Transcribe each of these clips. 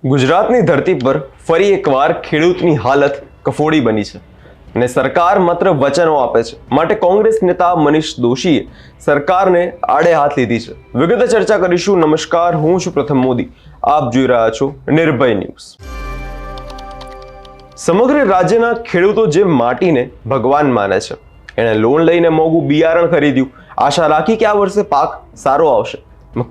ગુજરાતની ધરતી પર ફરી એકવાર ખેડૂતની હાલત કફોડી બની છે અને સરકાર માત્ર વચનો આપે છે માટે કોંગ્રેસ નેતા મનીષ દોશીએ સરકારને આડે હાથ લીધી છે. વિગતે ચર્ચા કરીશું. નમસ્કાર, હું છું પ્રથમ મોદી. આપ જોઈ રહ્યા છો નિર્ભય ન્યૂઝ. સમગ્ર રાજ્યના ખેડૂતો જે માટીને ભગવાન માને છે, એણે લોન લઈને મોંઘું બિયારણ ખરીદ્યું, આશા રાખી કે આ વર્ષે પાક સારો આવશે.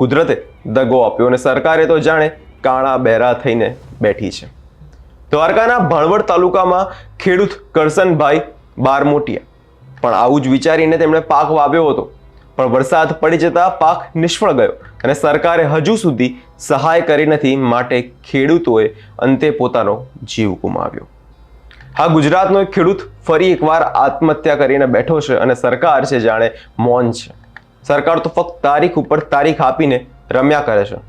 કુદરતે દગો આપ્યો અને સરકારે તો જાણે કાણા બહેરા થઈને બેઠી છે. દ્વારકાના ભાણવડ તાલુકામાં ખેડૂત કરસનભાઈ બારમોટિયા પણ આવું જ વિચારીને તેમણે પાક વાવ્યો હતો, પણ વરસાદ પડી જતા પાક નિષ્ફળ ગયો અને સરકારે હજુ સુધી સહાય કરી નથી, માટે ખેડૂતોએ અંતે પોતાનો જીવ ગુમાવ્યો. હા, ગુજરાતનો એક ખેડૂત ફરી એકવાર આત્મહત્યા કરીને બેઠો છે અને સરકાર છે જાણે મૌન છે. સરકાર તો ફક્ત તારીખ ઉપર તારીખ આપીને રમ્યા કરે છે.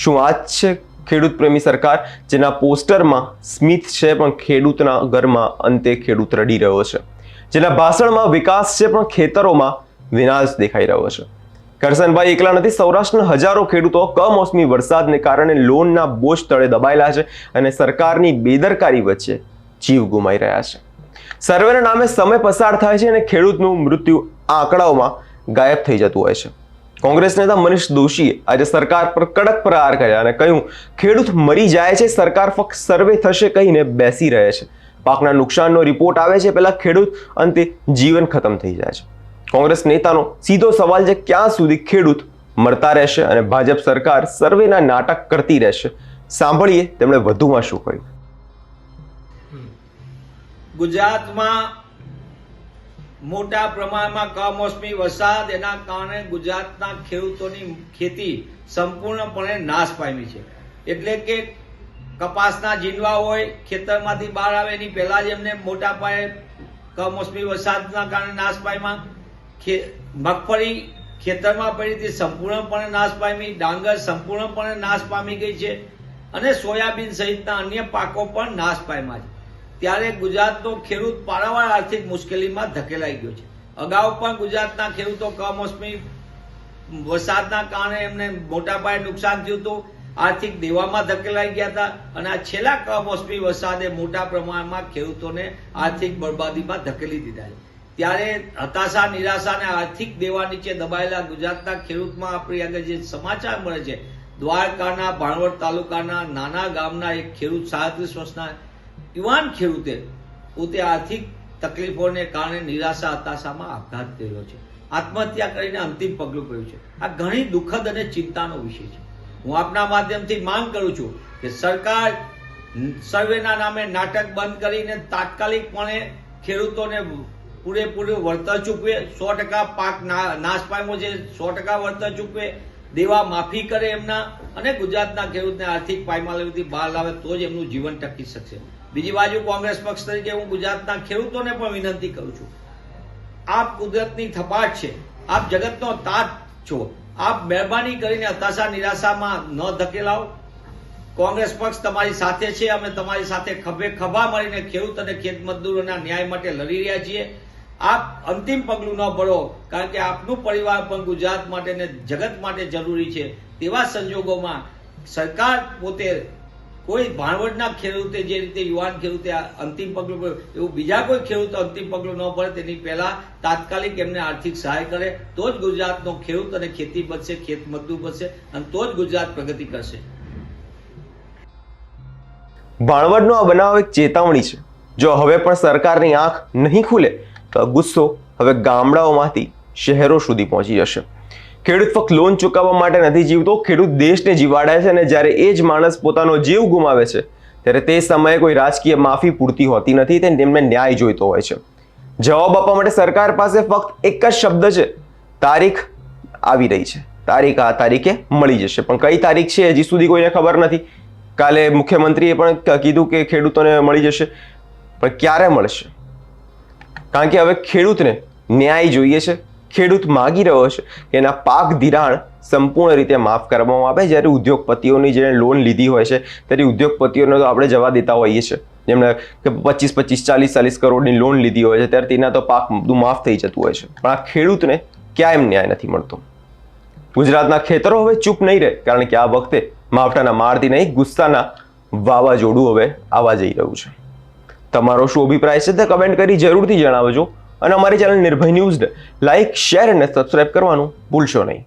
શું આ જ છે ખેડૂત પ્રેમી સરકાર, જેના પોસ્ટરમાં સ્મિત છે પણ ખેડૂતના ઘરમાં અંતે ખેડૂત રડી રહ્યો છે, જેના ભાષણમાં વિકાસ છે પણ ખેતરોમાં વિનાશ દેખાઈ રહ્યો છે? કરસનભાઈ એકલા નથી. સૌરાષ્ટ્રના હજારો ખેડૂતો કમોસમી વરસાદને કારણે લોનના બોજ તળે દબાયેલા છે અને સરકારની બેદરકારી વચ્ચે જીવ ગુમાઈ રહ્યા છે. સર્વેના નામે સમય પસાર થાય છે અને ખેડૂતનું મૃત્યુ આંકડાઓમાં ગાયબ થઈ જતું હોય છે. કોંગ્રેસ નેતા મનીષ દોશીએ આજે સરકાર પર કડક પ્રહાર કર્યા અને કહ્યું, ખેડૂત મરી જાય છે, સરકાર ફક્ત સર્વે થશે કહીને બેસી રહે છે. પાકના નુકસાનનો રિપોર્ટ આવે છે પહેલા ખેડૂત અંતે જીવન ખતમ થઈ જાય છે. કોંગ્રેસ નેતાનો સીધો સવાલ છે, ક્યાં સુધી ખેડૂત મરતા રહેશે અને ભાજપ સરકાર સર્વેના નાટક કરતી રહેશે? સાંભળીએ તેમણે વધુમાં શું કહ્યું. ગુજરાતમાં મોટા પ્રમાણમાં કમોસમી વરસાદ, એના કારણે ગુજરાતના ખેડૂતોની ખેતી સંપૂર્ણપણે નાશ પામી છે. એટલે કે કપાસના જીંડવા હોય, ખેતરમાંથી બહાર આવે એની પહેલા જ એમને મોટા પાયે કમોસમી વરસાદના કારણે નાશ પામ્યા. મગફળી ખેતરમાં પડી હતી, સંપૂર્ણપણે નાશ પામી. ડાંગર સંપૂર્ણપણે નાશ પામી ગઈ છે અને સોયાબીન સહિતના અન્ય પાકો પણ નાશ પામ્યા છે. ત્યારે ગુજરાતનો ખેડૂત પારાવાર આર્થિક મુશ્કેલીમાં ધકેલાઈ ગયો છે. અગાઉ પણ ગુજરાતના ખેડૂતો કમોસમી વરસાદના કારણે એમને મોટા પાયે નુકસાન થયું હતું, આર્થિક દેવામાં ધકેલાઈ ગયા હતા અને આ છેલ્લા કમોસમી વરસાદે મોટા પ્રમાણમાં ખેડૂતોને આર્થિક બરબાદીમાં ધકેલી દીધા છે. ત્યારે હતાશા, નિરાશા અને આર્થિક દેવા નીચે દબાયેલા ગુજરાતના ખેડૂતમાં આપણી આગળ જે સમાચાર મળે છે, દ્વારકાના ભાણવડ તાલુકાના નાના ગામના એક ખેડૂત 37 વર્ષના યુવાન ખેડૂતે પોતે આર્થિક તકલીફોને કારણે નિરાશા, હતાશામાં આપઘાત કર્યો છે, આત્મહત્યા કરીને અંતિમ પગલું ભર્યું છે. આ ઘણી દુઃખદ અને ચિંતાનો વિષય છે. હું આપના માધ્યમથી માંગ કરું છું કે સરકાર સર્વેના નામે નાટક બંધ કરીને તાત્કાલિકપણે ખેડૂતોને પૂરેપૂરું વળતર ચૂકવે. 100% પાક નાશ પામ્યો છે, 100% વળતર ચૂકવે, દેવા માફી કરે એમના, અને ગુજરાતના ખેડૂતને આર્થિક પાયમાલીથી બહાર લાવે તો જ એમનું જીવન ટકી શકશે. બીજી બાજુ કોંગ્રેસ પક્ષ તરીકે હું ગુજરાતના ખેડૂતોને પણ વિનંતી કરું છું, આપ કુદરતની થપાટ છે, આપ જગતનો તાત છો, આપ મહેરબાની કરીને હતાશા, નિરાશામાં ન ધકેલાઓ. કોંગ્રેસ પક્ષ તમારી સાથે છે, અમે તમારી સાથે ખભે ખભા મળીને ખેડૂત અને ખેત મજદૂરોના ન્યાય માટે લડી રહ્યા છીએ. આપ અંતિમ પગલું ન ભરો, કારણ કે આપનું પરિવાર પણ ગુજરાત માટે ને જગત માટે જરૂરી છે. તેવા સંજોગોમાં સરકાર પોતે કોઈ ભાણવડના ખેડૂતે જે રીતે યુવાન ખેડૂતે અંતિમ પગલું ભર્યું, એવું બીજા કોઈ ખેડૂતો અંતિમ પગલું ન ભરે, તેની પહેલા તાત્કાલિક એમને આર્થિક સહાય કરે તો જ ગુજરાતનો ખેડૂત અને ખેતી બચશે, ખેત મજદૂર બચશે અને તો જ ગુજરાત પ્રગતિ કરશે. ભાણવડનો આ બનાવ એક ચેતવણી છે. જો હવે પણ સરકારની આંખ નહીં ખુલે તો ગુસ્સો હવે ગામડાઓમાંથી શહેરો સુધી પહોંચી જશે. ખેડૂત ફક્ત લોન ચૂકવવા માટે નથી જીવતો, ખેડૂત દેશને જીવાડે છે અને જ્યારે એ જ માણસ પોતાનો જીવ ગુમાવે છે ત્યારે તે સમયે કોઈ રાજકીય માફી પૂરતી હોતી નથી, તેમને ન્યાય જોઈતો હોય છે. જવાબ આપવા માટે સરકાર પાસે ફક્ત એક જ શબ્દ છે, તારીખ આવી રહી છે, તારીખ આ તારીખે મળી જશે. પણ કઈ તારીખ છે હજી સુધી કોઈને ખબર નથી. કાલે મુખ્યમંત્રીએ પણ કીધું કે ખેડૂતોને મળી જશે, પણ ક્યારે મળશે? કારણ કે હવે ખેડૂતને ન્યાય જોઈએ છે. ખેડૂત માગી રહ્યો છે કે એના પાક ધિરાણ સંપૂર્ણ રીતે માફ કરવામાં આવે. જ્યારે ઉદ્યોગપતિઓની જેને લોન લીધી હોય છે ત્યારે ઉદ્યોગપતિઓને તો આપણે જવા દેતા હોઈએ છીએ, જેમણે 25-40 કરોડની લોન લીધી હોય છે, ત્યારે તેના તો પાક બધું માફ થઈ જતું હોય છે. પણ આ ખેડૂતને ક્યાં એમ ન્યાય નથી મળતો. ગુજરાતના ખેતરો હવે ચૂપ નહીં રહે, કારણ કે આ વખતે માવઠાના મારથી નહીં, ગુસ્સાના વાવાઝોડું હવે આવવા જઈ રહ્યું છે. તમારો શું અભિપ્રાય છે તે કમેન્ટ કરી જરૂરથી જણાવજો અને અમારી ચેનલ નિર્ભય ન્યૂઝને લાઈક, શેર અને સબસ્ક્રાઇબ કરવાનું ભૂલશો નહીં.